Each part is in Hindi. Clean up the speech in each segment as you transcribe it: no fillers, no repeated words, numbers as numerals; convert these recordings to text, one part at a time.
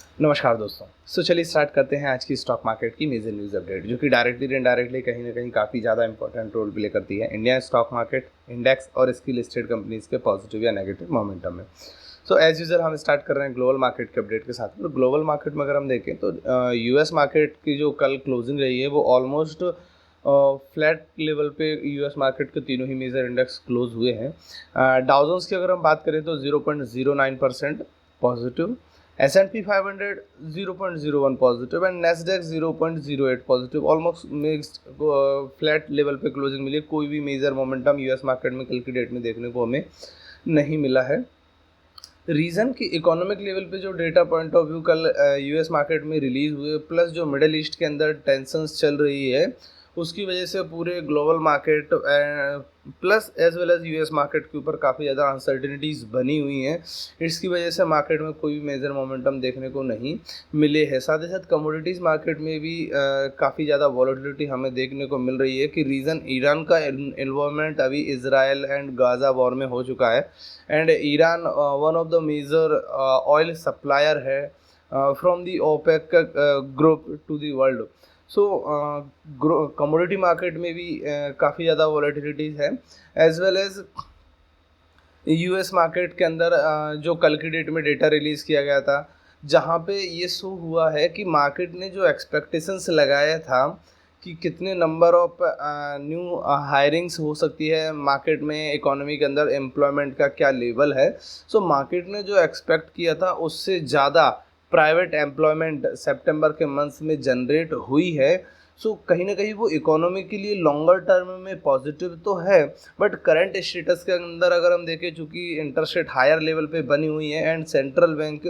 नमस्कार दोस्तों। चलिए स्टार्ट करते हैं आज की स्टॉक मार्केट की मेजर न्यूज़ अपडेट, जो कि डायरेक्टली इनडायरेक्टली कहीं ना कहीं काफ़ी ज़्यादा इंपॉर्टेंट रोल प्ले करती है इंडियन स्टॉक मार्केट इंडेक्स और इसकी लिस्टेड कंपनीज के पॉजिटिव या नेगेटिव मोमेंटम में। एज यूजल हम स्टार्ट कर रहे हैं ग्लोबल मार्केट के अपडेट के साथ। ग्लोबल मार्केट में अगर हम देखें तो यूएस मार्केट की जो कल क्लोजिंग रही है वो ऑलमोस्ट फ्लैट लेवल पे यूएस मार्केट के तीनों ही मेजर इंडेक्स क्लोज हुए हैं। डाउ जोन्स की अगर हम बात करें तो 0.09% positive, S&P 500 0.01 positive and Nasdaq 0.08 positive. Almost mixed flat level पे क्लोजिंग मिली। कोई भी मेजर मोमेंटम यूएस मार्केट में कल की डेट में देखने को हमें नहीं मिला है। रीज़न कि इकोनॉमिक लेवल पे जो डेटा पॉइंट ऑफ व्यू कल यूएस मार्केट में रिलीज़ हुए, प्लस जो मिडल ईस्ट के अंदर टेंशंस चल रही है उसकी वजह से पूरे global market plus as well as US market के ऊपर काफ़ी ज़्यादा अनसर्टिनिटीज़ बनी हुई हैं। इसकी वजह से मार्केट में कोई भी मेजर मोमेंटम देखने को नहीं मिले है। साथ ही साथ कमोडिटीज़ मार्केट में भी काफ़ी ज़्यादा वॉलेटिलिटी हमें देखने को मिल रही है कि रीज़न ईरान का इन्वॉल्वमेंट अभी इजराइल एंड गाज़ा वॉर में हो चुका है and Iran one of the major oil supplier है from the OPEC group to the world. Commodity market में भी काफ़ी ज़्यादा वॉलेटिलिटीज़ है as well as US market के अंदर जो कल की डेट में डेटा रिलीज़ किया गया था, जहाँ पे ये शो हुआ है कि मार्केट ने जो एक्सपेक्टेशंस लगाया था कि कितने नंबर ऑफ न्यू हायरिंग्स हो सकती है मार्केट में, इकोनॉमी के अंदर एम्प्लॉयमेंट का क्या लेवल है। मार्केट ने जो एक्सपेक्ट किया था उससे ज़्यादा प्राइवेट एम्प्लॉयमेंट सितंबर के मंथ्स में जनरेट हुई है। कहीं ना कहीं वो इकोनॉमी के लिए लॉन्गर टर्म में पॉजिटिव तो है, बट करंट स्टेटस के अंदर अगर हम देखें, चूँकि इंटरेस्ट रेट हायर लेवल पे बनी हुई है एंड सेंट्रल बैंक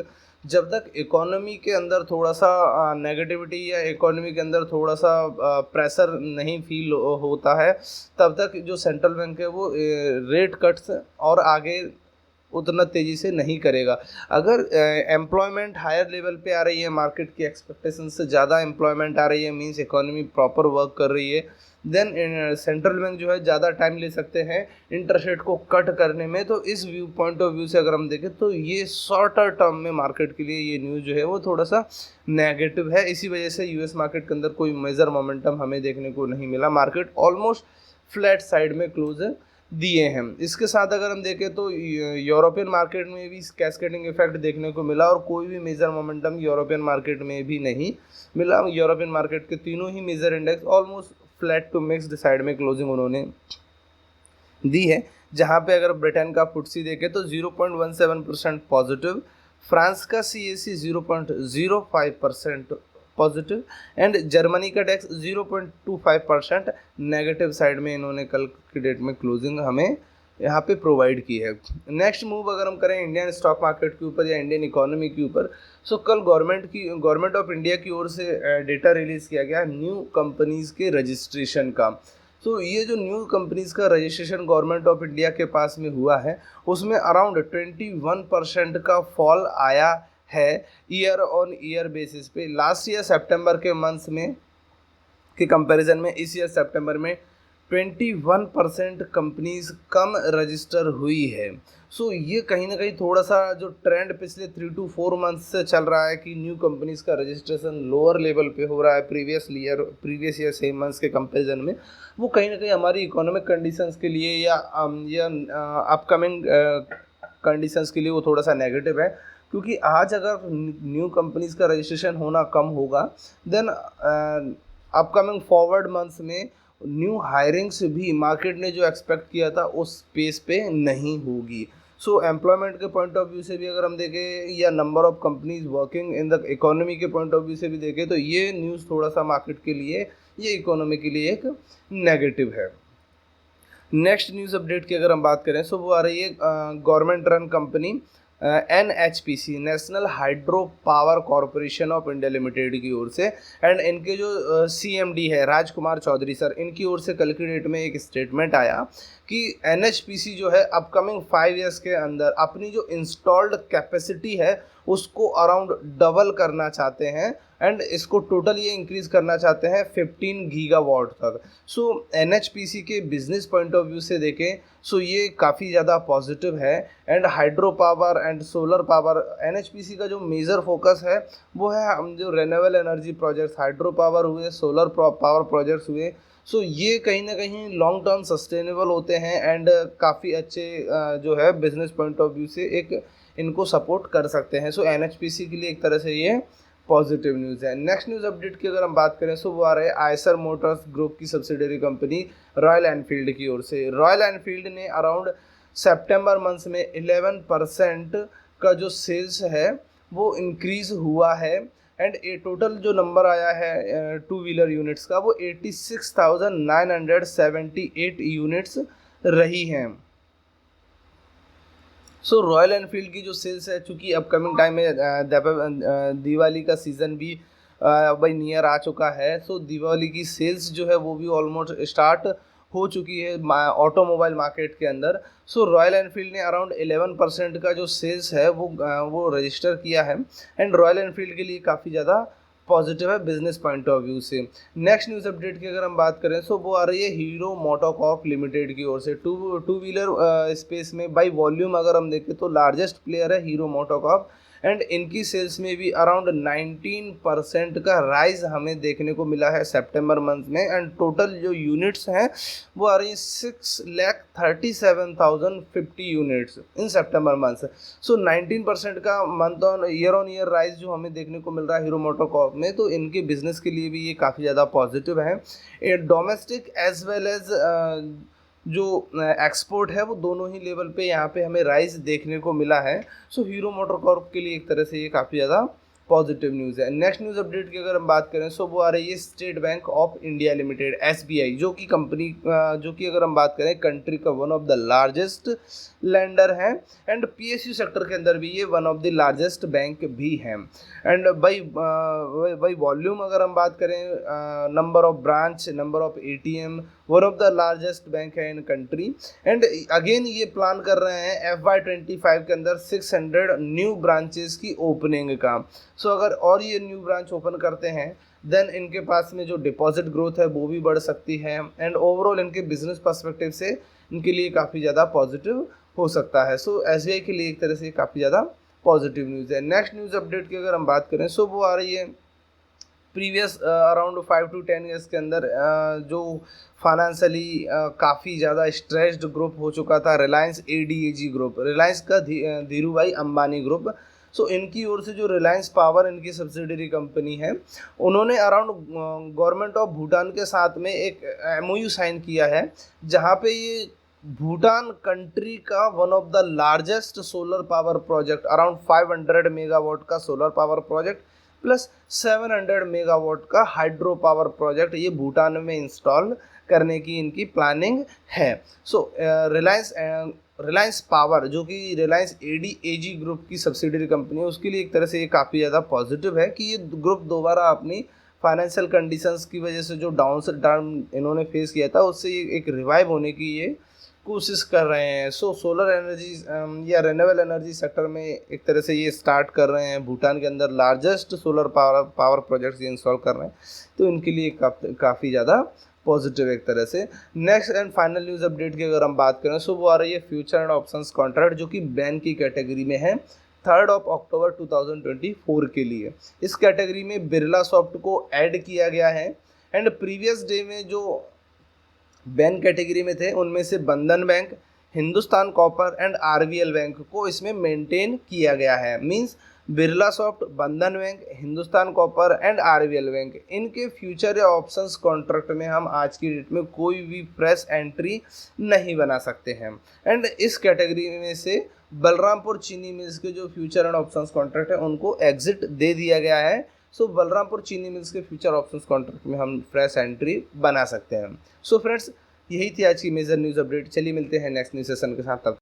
जब तक इकोनॉमी के अंदर थोड़ा सा नेगेटिविटी या इकोनॉमी के अंदर थोड़ा सा प्रेशर नहीं फील होता है, तब तक जो सेंट्रल बैंक है वो रेट कट्स और आगे उतना तेज़ी से नहीं करेगा। अगर एम्प्लॉयमेंट हायर लेवल पे आ रही है, मार्केट की एक्सपेक्टेशन से ज़्यादा एम्प्लॉयमेंट आ रही है, मींस इकोनॉमी प्रॉपर वर्क कर रही है, देन सेंट्रल बैंक जो है ज़्यादा टाइम ले सकते हैं इंटरेस्ट रेट को कट करने में। तो इस व्यू पॉइंट ऑफ व्यू से अगर हम देखें तो ये शॉर्टर टर्म में मार्केट के लिए ये न्यूज़ जो है वो थोड़ा सा नेगेटिव है। इसी वजह से यूएस मार्केट के अंदर कोई मेजर मोमेंटम हमें देखने को नहीं मिला। मार्केट ऑलमोस्ट फ्लैट साइड में क्लोज दिए हैं। इसके साथ अगर हम देखें तो यूरोपियन मार्केट में भी कैस्केडिंग इफेक्ट देखने को मिला और कोई भी मेजर मोमेंटम यूरोपियन मार्केट में भी नहीं मिला। यूरोपियन मार्केट के तीनों ही major index almost flat to mixed side में क्लोजिंग उन्होंने दी है, जहां पे अगर ब्रिटेन का फुटसी देखें तो 0.17% पॉजिटिव, फ्रांस का CAC 0.05% पॉजिटिव एंड जर्मनी का डेक्स 0.25% नेगेटिव साइड में इन्होंने कल की डेट में क्लोजिंग हमें यहाँ पे प्रोवाइड की है। नेक्स्ट मूव अगर हम करें इंडियन स्टॉक मार्केट के ऊपर या इंडियन इकोनॉमी के ऊपर, कल गवर्नमेंट ऑफ इंडिया की ओर से डेटा रिलीज़ किया गया न्यू कंपनीज़ के रजिस्ट्रेशन का। ये जो न्यू कंपनीज़ का रजिस्ट्रेशन गवर्नमेंट ऑफ इंडिया के पास में हुआ है उसमें अराउंड 21% का फॉल आया है ईयर ऑन ईयर बेसिस पे। लास्ट ईयर सितंबर के मंथ्स में के कंपैरिजन में इस ईयर सितंबर में 21% कंपनीज कम रजिस्टर हुई है। ये कहीं ना कहीं थोड़ा सा जो ट्रेंड पिछले 3 to 4 मंथ्स से चल रहा है कि न्यू कंपनीज का रजिस्ट्रेशन लोअर लेवल पे हो रहा है प्रीवियस ईयर सेम मंथ्स के कंपैरिजन में, वो कहीं ना कहीं हमारी इकोनॉमिक कंडीशंस के लिए या अपकमिंग कंडीशंस के लिए वो थोड़ा सा नेगेटिव है। क्योंकि आज अगर न्यू कंपनीज का रजिस्ट्रेशन होना कम होगा, देन अपकमिंग फॉरवर्ड मंथ्स में न्यू हायरिंग्स भी मार्केट ने जो एक्सपेक्ट किया था उस पेस पे नहीं होगी। एम्प्लॉयमेंट के पॉइंट ऑफ व्यू से भी अगर हम देखें या number of companies working in the economy के पॉइंट ऑफ व्यू से भी देखें तो ये न्यूज़ थोड़ा सा मार्केट के लिए, ये इकोनॉमी के लिए एक नेगेटिव है। नेक्स्ट न्यूज़ अपडेट की अगर हम बात करें वो आ रही है government run company NHPC national hydro power corporation of India limited की ओर से, एंड इनके जो CMD है राजकुमार चौधरी सर, इनकी ओर से कल की डेट में एक स्टेटमेंट आया कि एनएचपीसी जो है अपकमिंग 5 ईयर्स के अंदर अपनी जो इंस्टॉल्ड कैपेसिटी है उसको अराउंड डबल करना चाहते हैं एंड इसको टोटल ये इंक्रीज़ करना चाहते हैं 15 गीगावाट तक। सो एनएचपीसी के बिजनेस पॉइंट ऑफ व्यू से देखें सो ये काफ़ी ज़्यादा पॉजिटिव है। And hydro power and solar power, NHPC का जो मेजर फोकस है वो है हम जो renewable energy projects, hydro power हुए, सोलर पावर प्रोजेक्ट्स हुए, सो ये कहीं ना कहीं लॉन्ग टर्म सस्टेनेबल होते हैं एंड काफ़ी अच्छे जो है बिजनेस पॉइंट ऑफ व्यू से एक इनको सपोर्ट कर सकते हैं। सो एनएचपीसी के लिए एक तरह से ये पॉजिटिव न्यूज़ है। नेक्स्ट न्यूज़ अपडेट की अगर हम बात करें सो वो आ रहा है आयसर मोटर्स ग्रुप की सब्सिडरी कंपनी रॉयल एनफील्ड की ओर से। रॉयल एनफील्ड ने अराउंड सितंबर मंथ में 11% का जो सेल्स है वो इंक्रीज़ हुआ है एंड ये टोटल जो नंबर आया है टू व्हीलर यूनिट्स का वो 86,978 यूनिट्स रही हैं। सो रॉयल एनफील्ड की जो सेल्स है, चूँकि अपकमिंग टाइम में दिवाली का सीज़न भी भाई नियर आ चुका है, सो दिवाली की सेल्स जो है वो भी ऑलमोस्ट स्टार्ट हो चुकी है ऑटोमोबाइल मार्केट के अंदर। सो रॉयल एनफील्ड ने अराउंड 11% का जो सेल्स है वो रजिस्टर किया है एंड रॉयल एनफील्ड के लिए काफ़ी ज़्यादा पॉजिटिव है बिजनेस पॉइंट ऑफ व्यू से। नेक्स्ट न्यूज़ अपडेट की अगर हम बात करें सो वो आ रही है हीरो मोटोकॉर्प लिमिटेड की ओर से। टू व्हीलर स्पेस में बाई वॉल्यूम अगर हम देखें तो लार्जेस्ट प्लेयर है हीरो मोटोकॉर्प एंड इनकी सेल्स में भी अराउंड 19% का राइज हमें देखने को मिला है सितंबर मंथ में एंड टोटल जो यूनिट्स हैं वो आ रही है 6,37,050 यूनिट्स इन सितंबर मंथ। सो 19% का मंथ ऑन ईयर राइज जो हमें देखने को मिल रहा है हीरो मोटोकॉर्प में, तो इनके बिजनेस के लिए भी ये काफ़ी ज़्यादा पॉजिटिव है। डोमेस्टिक एज वेल एज जो एक्सपोर्ट है वो दोनों ही लेवल पे यहाँ पे हमें राइज देखने को मिला है। सो हीरो मोटोकॉर्प के लिए एक तरह से ये काफ़ी ज़्यादा पॉजिटिव न्यूज़ है। नेक्स्ट न्यूज़ अपडेट की अगर हम बात करें सो वो आ रही है state bank of India limited SBI, जो कि कंपनी जो कि अगर हम बात करें कंट्री का one of the largest lender है एंड पीएसयू सेक्टर के अंदर भी ये one of the largest bank भी है। एंड बाई वॉल्यूम अगर हम बात करें number of branch, number of ATM, one of the largest bank है इन कंट्री एंड अगेन ये प्लान कर रहे हैं FY25 के अंदर 600 न्यू ब्रांचेस की ओपनिंग का। सो अगर और ये न्यू ब्रांच ओपन करते हैं देन इनके पास में जो डिपॉजिट ग्रोथ है वो भी बढ़ सकती है एंड ओवरऑल इनके बिजनेस पर्सपेक्टिव से इनके लिए काफ़ी ज़्यादा पॉजिटिव हो सकता है। सो एसबीआई के लिए एक तरह से काफ़ी ज़्यादा पॉजिटिव न्यूज़ है। नेक्स्ट न्यूज़ अपडेट की अगर हम बात करें सो वो आ रही है प्रीवियस अराउंड 5 to 10 ईयर्स के अंदर जो फाइनेंशियली काफ़ी ज़्यादा स्ट्रेस्ड ग्रुप हो चुका था, रिलायंस एडीएजी ग्रुप, रिलायंस का धीरू भाई अंबानी ग्रुप। सो इनकी ओर से जो रिलायंस पावर इनकी सब्सिडरी कंपनी है, उन्होंने अराउंड गवर्नमेंट ऑफ भूटान के साथ में एक MOU साइन किया है जहाँ पे ये भूटान कंट्री का one of the largest solar power project around 500 megawatt का solar power project plus 700 megawatt का हाइड्रो पावर प्रोजेक्ट ये भूटान में इंस्टॉल करने की इनकी प्लानिंग है। सो रिलायंस पावर जो कि रिलायंस एडीएजी ग्रुप की सब्सिडरी कंपनी है, उसके लिए एक तरह से ये काफ़ी ज़्यादा पॉजिटिव है कि ये ग्रुप दोबारा अपनी फाइनेंशियल कंडीशंस की वजह से जो डाउन इन्होंने फेस किया था उससे ये एक रिवाइव होने की ये कोशिश कर रहे हैं। सो सोलर एनर्जी या रिन्यूएबल एनर्जी सेक्टर में एक तरह से ये स्टार्ट कर रहे हैं, भूटान के अंदर लार्जेस्ट सोलर पावर प्रोजेक्ट्स ये इंस्टॉल कर रहे हैं, तो इनके लिए काफ़ी ज़्यादा पॉजिटिव एक तरह से। Next and final news update की अगर हम बात करें सो वो आ रही है फ्यूचर एंड ऑप्शंस कॉन्ट्रैक्ट जो कि बैन की कैटेगरी में है 3 अक्टूबर 2024 के लिए। इस कैटेगरी में बिरला सॉफ्ट को ऐड किया गया है एंड प्रीवियस डे में जो बैन कैटेगरी में थे उनमें से बंधन bank, Hindustan copper and RBL bank को इसमें मेंटेन किया गया है। मींस बिरला सॉफ्ट, बंधन bank, Hindustan copper and RBL bank, इनके फ्यूचर या ऑप्शंस कॉन्ट्रैक्ट में हम आज की डेट में कोई भी फ्रेश एंट्री नहीं बना सकते हैं। एंड इस कैटेगरी में से बलरामपुर चीनी मिल्स के जो फ्यूचर एंड ऑप्शंस कॉन्ट्रैक्ट है उनको एग्जिट दे दिया गया है। सो बलरामपुर चीनी मिल्स के फ्यूचर ऑप्शंस कॉन्ट्रैक्ट में हम फ्रेश एंट्री बना सकते हैं। सो फ्रेंड्स, यही थी आज की मेजर न्यूज़ अपडेट। चलिए मिलते हैं नेक्स्ट न्यूज़ सेशन के साथ, तब